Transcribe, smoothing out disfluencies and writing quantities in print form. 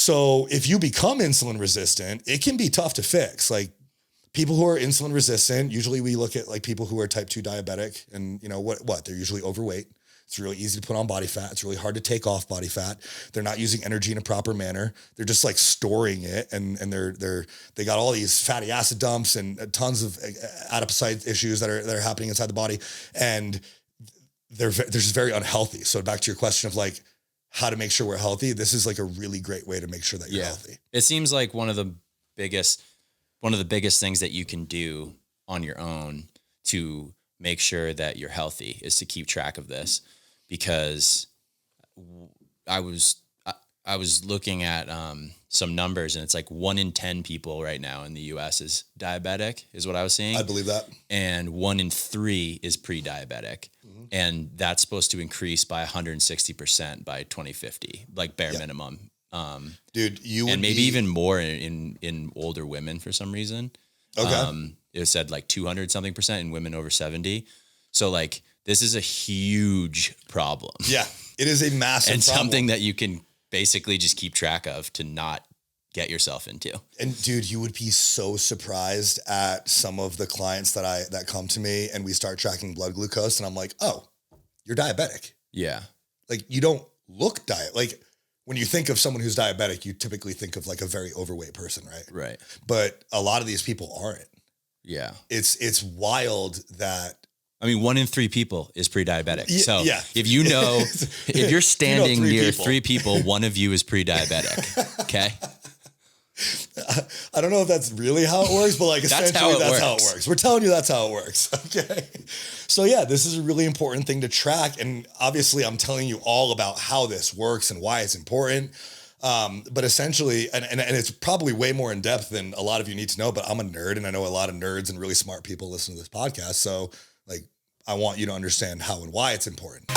So if you become insulin resistant, it can be tough to fix. Like people who are insulin resistant, usually we look at like people who are type 2 diabetic and you know what, they're usually overweight. It's really easy to put on body fat. It's really hard to take off body fat. They're not using energy in a proper manner. They're just like storing it. And they got all these fatty acid dumps and tons of adipocyte issues that are happening inside the body. And they're just very unhealthy. So back to your question of like how to make sure we're healthy. This is like a really great way to make sure that you're healthy. It seems like one of the biggest things that you can do on your own to make sure that you're healthy is to keep track of this, because I was looking at some numbers and it's like 1 in 10 people right now in the US is diabetic is what I was seeing. I believe that. And 1 in 3 is pre-diabetic. Mm-hmm. And that's supposed to increase by 160% by 2050, like bare minimum. Dude, and maybe even more in older women for some reason. Okay. It said like 200 something % in women over 70. So like this is a huge problem. Yeah, it is a massive and problem. Something that you can basically just keep track of to not get yourself into. And dude, you would be so surprised at some of the clients that come to me and we start tracking blood glucose and I'm like, oh, you're diabetic. Yeah. Like you don't look like when you think of someone who's diabetic, you typically think of like a very overweight person, right? Right. But a lot of these people aren't. Yeah. It's wild that. I mean, 1 in 3 people is pre-diabetic. So yeah. if if you're standing near 3 people, one of you is pre-diabetic. Okay. I don't know if that's really how it works, but like essentially that's how it works. We're telling you that's how it works. Okay. So yeah, this is a really important thing to track. And obviously I'm telling you all about how this works and why it's important. But essentially, and it's probably way more in depth than a lot of you need to know, but I'm a nerd and I know a lot of nerds and really smart people listen to this podcast. So like, I want you to understand how and why it's important.